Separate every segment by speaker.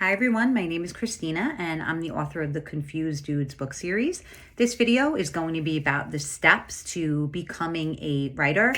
Speaker 1: Hi everyone, my name is Cristina and I'm the author of the Confused Dudes book series. This video is going to be about the steps to becoming a writer.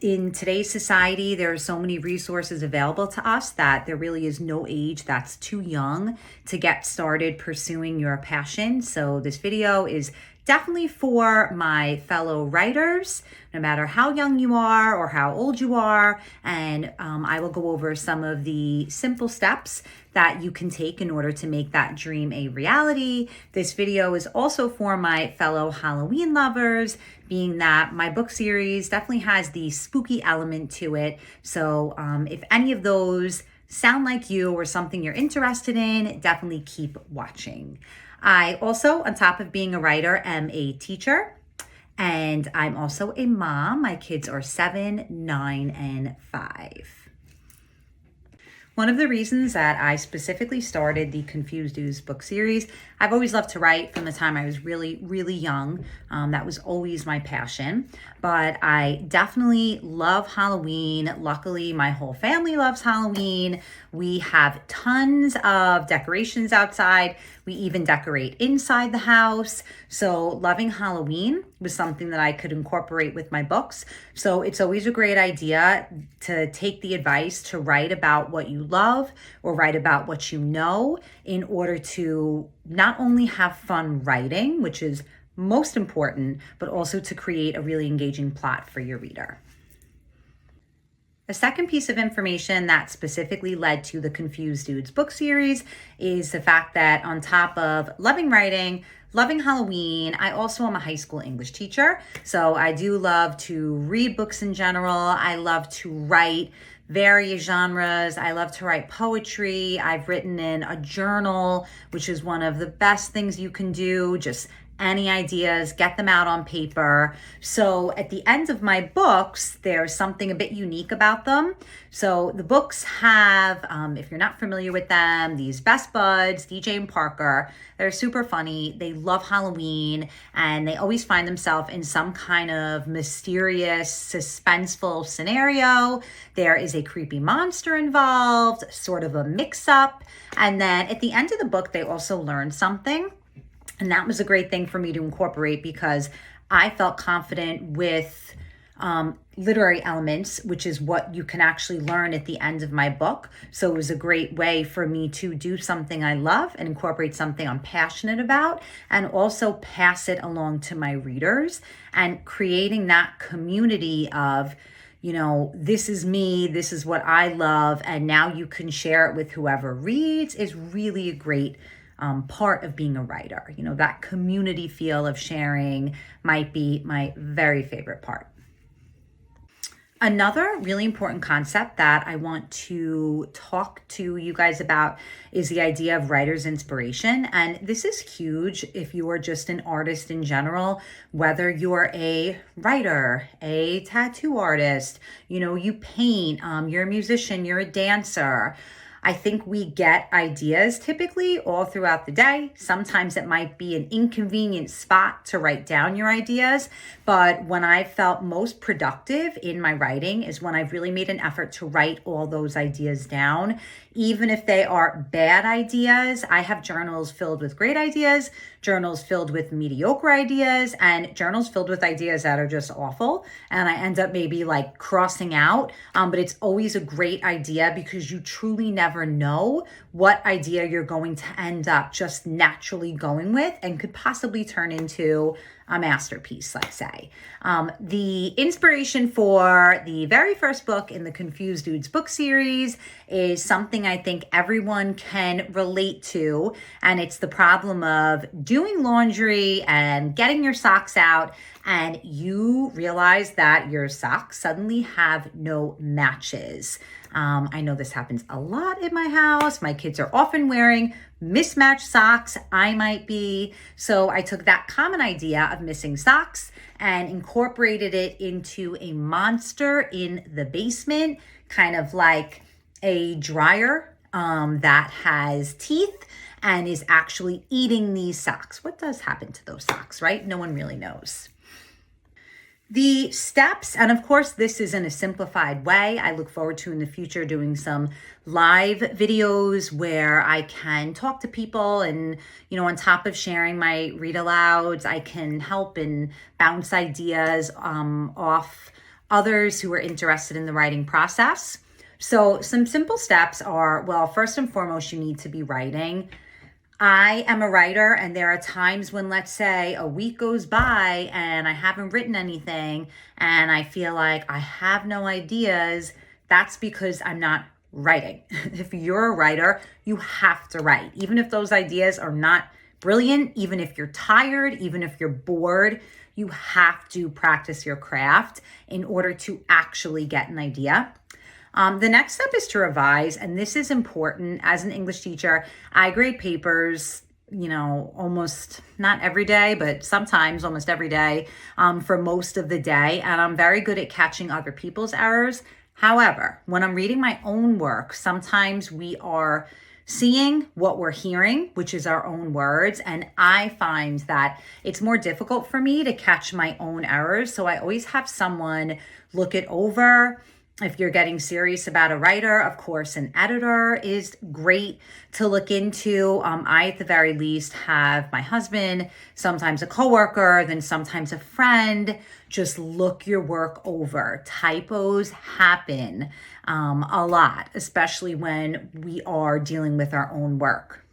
Speaker 1: In today's society, there are so many resources available to us that there really is no age that's too young to get started pursuing your passion. So this video is definitely for my fellow writers, no matter how young you are or how old you are. And I will go over some of the simple steps that you can take in order to make that dream a reality. This video is also for my fellow Halloween lovers, being that my book series definitely has the spooky element to it. So if any of those sound like you or something you're interested in, definitely keep watching. I also, on top of being a writer, am a teacher, and I'm also a mom. My kids are 7, 9, and 5. One of the reasons that I specifically started the Confused Dudes book series, I've always loved to write from the time I was really, really young. That was always my passion. But I definitely love Halloween. Luckily, my whole family loves Halloween. We have tons of decorations outside. We even decorate inside the house. So loving Halloween was something that I could incorporate with my books. So it's always a great idea to take the advice to write about what you love or write about what you know in order to not only have fun writing, which is most important, but also to create a really engaging plot for your reader. A second piece of information that specifically led to the Confused Dudes book series is the fact that on top of loving writing, loving Halloween, I also am a high school English teacher. So I do love to read books in general. I love to write various genres. I love to write poetry. I've written in a journal, which is one of the best things you can do. Just any ideas, get them out on paper. So at the end of my books, there's something a bit unique about them. So the books have, if you're not familiar with them, these best buds, DJ and Parker. They're super funny. They love Halloween and they always find themselves in some kind of mysterious, suspenseful scenario. There is a creepy monster involved, sort of a mix-up. And then at the end of the book, they also learn something. And that was a great thing for me to incorporate because I felt confident with literary elements, which is what you can actually learn at the end of my book. So it was a great way for me to do something I love and incorporate something I'm passionate about and also pass it along to my readers and creating that community of, you know, this is me, this is what I love, and now you can share it with whoever reads is really a great part of being a writer. You know, that community feel of sharing might be my very favorite part. Another really important concept that I want to talk to you guys about is the idea of writer's inspiration. And this is huge if you are just an artist in general, whether you're a writer, a tattoo artist, you know, you paint, you're a musician, you're a dancer. I think we get ideas typically all throughout the day. Sometimes it might be an inconvenient spot to write down your ideas, but when I felt most productive in my writing is when I've really made an effort to write all those ideas down. Even if they are bad ideas, I have journals filled with great ideas, journals filled with mediocre ideas, and journals filled with ideas that are just awful. And I end up maybe like crossing out, but it's always a great idea because you truly never know what idea you're going to end up just naturally going with and could possibly turn into a masterpiece, let's say. The inspiration for the very first book in the Confused Dudes book series is something I think everyone can relate to, and it's the problem of doing laundry and getting your socks out, and you realize that your socks suddenly have no matches. I know this happens a lot in my house. My kids are often wearing mismatched socks. I might be. So I took that common idea of missing socks and incorporated it into a monster in the basement, kind of like a dryer that has teeth and is actually eating these socks. What does happen to those socks, right? No one really knows. The steps, and of course, this is in a simplified way. I look forward to in the future doing some live videos where I can talk to people and, on top of sharing my read alouds, I can help and bounce ideas off others who are interested in the writing process. So some simple steps are, well, first and foremost, you need to be writing. I am a writer, and there are times when, let's say, a week goes by and I haven't written anything and I feel like I have no ideas. That's because I'm not writing. If you're a writer, you have to write. Even if those ideas are not brilliant, even if you're tired, even if you're bored, you have to practice your craft in order to actually get an idea. The next step is to revise, and this is important. As an English teacher, I grade papers, almost not every day, but sometimes almost every day for most of the day, and I'm very good at catching other people's errors. However, when I'm reading my own work, sometimes we are seeing what we're hearing, which is our own words, and I find that it's more difficult for me to catch my own errors, so I always have someone look it over. If you're getting serious about a writer, of course, an editor is great to look into. I, at the very least, have my husband, sometimes a coworker, then sometimes a friend, just look your work over. Typos happen a lot, especially when we are dealing with our own work.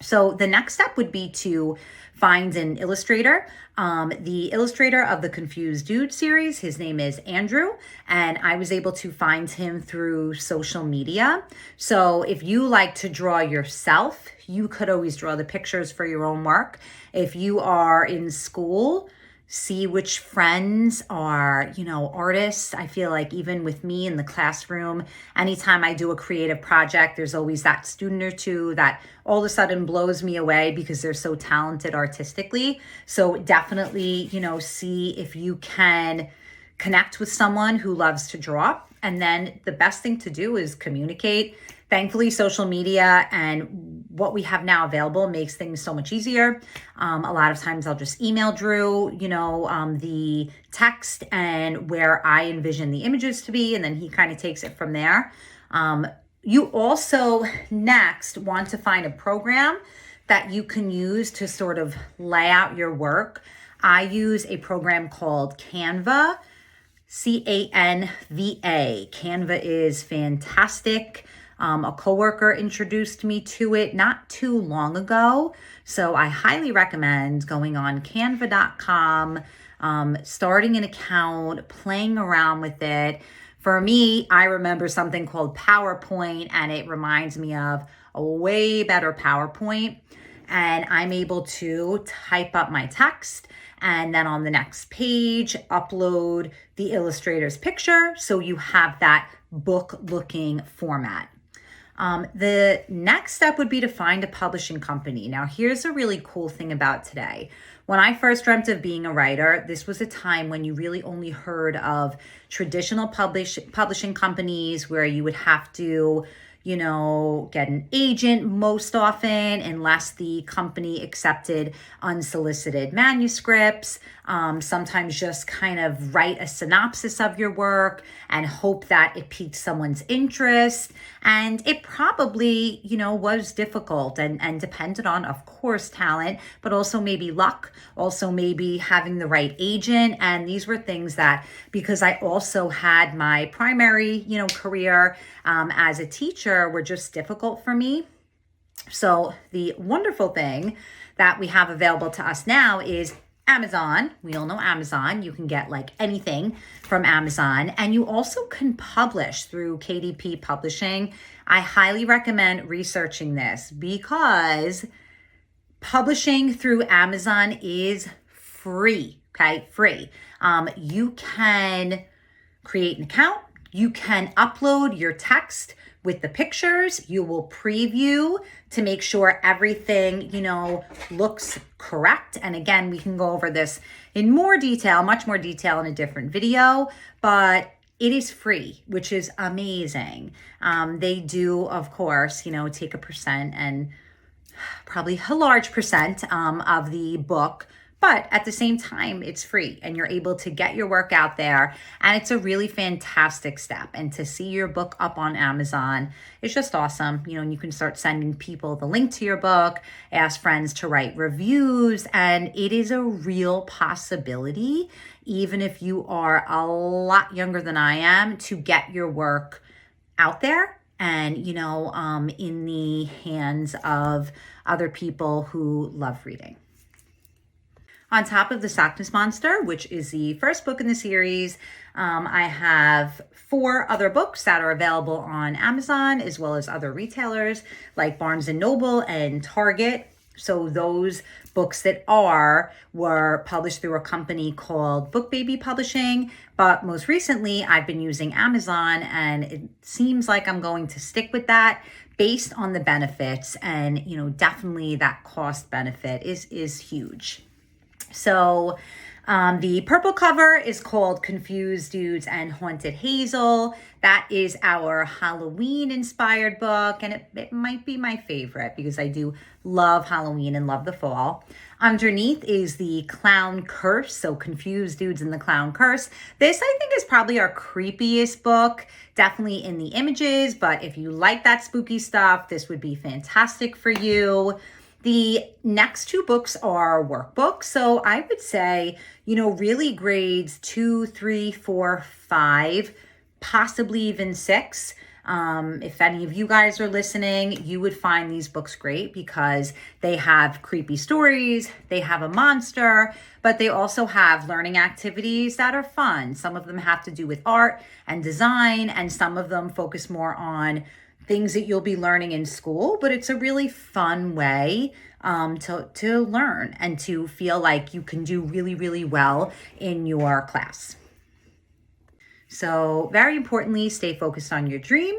Speaker 1: So the next step would be to find an illustrator. The illustrator of the Confused Dude series, his name is Andrew, and I was able to find him through social media. So if you like to draw yourself, you could always draw the pictures for your own work. If you are in school, see which friends are, artists. I feel like even with me in the classroom, anytime I do a creative project, there's always that student or two that all of a sudden blows me away because they're so talented artistically. So definitely, see if you can connect with someone who loves to draw. And then the best thing to do is communicate. Thankfully, social media and what we have now available makes things so much easier. A lot of times I'll just email Drew, the text and where I envision the images to be, and then he kind of takes it from there. You also next want to find a program that you can use to sort of lay out your work. I use a program called Canva, Canva. Canva is fantastic. A coworker introduced me to it not too long ago. So I highly recommend going on canva.com, starting an account, playing around with it. For me, I remember something called PowerPoint, and it reminds me of a way better PowerPoint. And I'm able to type up my text and then on the next page, upload the illustrator's picture. So you have that book-looking format. The next step would be to find a publishing company. Now, here's a really cool thing about today. When I first dreamt of being a writer, this was a time when you really only heard of traditional publishing companies where you would have to, get an agent most often, unless the company accepted unsolicited manuscripts. Sometimes just kind of write a synopsis of your work and hope that it piques someone's interest. And it probably, was difficult and depended on, of course, talent, but also maybe luck, also maybe having the right agent. And these were things that, because I also had my primary, career as a teacher, were just difficult for me. So the wonderful thing that we have available to us now is Amazon. We all know Amazon. You can get like anything from Amazon, and you also can publish through KDP Publishing. I highly recommend researching this because publishing through Amazon is free, okay? Free. You can create an account. You can upload your text with the pictures. You will preview to make sure everything, looks correct. And again, we can go over this in more detail, much more detail in a different video, but it is free, which is amazing. They do, of course, take a percent, and probably a large percent of the book But at the same time, it's free and you're able to get your work out there. And it's a really fantastic step. And to see your book up on Amazon is just awesome. And you can start sending people the link to your book, ask friends to write reviews. And it is a real possibility, even if you are a lot younger than I am, to get your work out there and, in the hands of other people who love reading. On top of The Sockness Monster, which is the first book in the series, I have 4 other books that are available on Amazon, as well as other retailers like Barnes & Noble and Target. So those books that were published through a company called Book Baby Publishing. But most recently, I've been using Amazon, and it seems like I'm going to stick with that based on the benefits. And, definitely that cost benefit is huge. So the purple cover is called Confused Dudes and Haunted Hazel. That is our Halloween inspired book, and it might be my favorite because I do love Halloween and love the fall. Underneath is the Clown Curse, so Confused Dudes and the Clown Curse. This, I think, is probably our creepiest book, definitely in the images, but if you like that spooky stuff, this would be fantastic for you. The next 2 books are workbooks. So I would say, really grades 2, 3, 4, 5, possibly even 6. If any of you guys are listening, you would find these books great because they have creepy stories, they have a monster, but they also have learning activities that are fun. Some of them have to do with art and design, and some of them focus more on things that you'll be learning in school, but it's a really fun way to learn and to feel like you can do really, really well in your class. So very importantly, stay focused on your dream,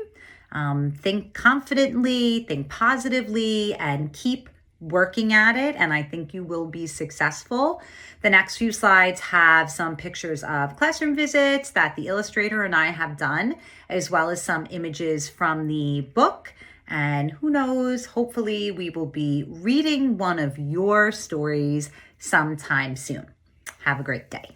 Speaker 1: think confidently, think positively, and keep working at it, and I think you will be successful. The next few slides have some pictures of classroom visits that the illustrator and I have done, as well as some images from the book. And who knows, hopefully we will be reading one of your stories sometime soon. Have a great day.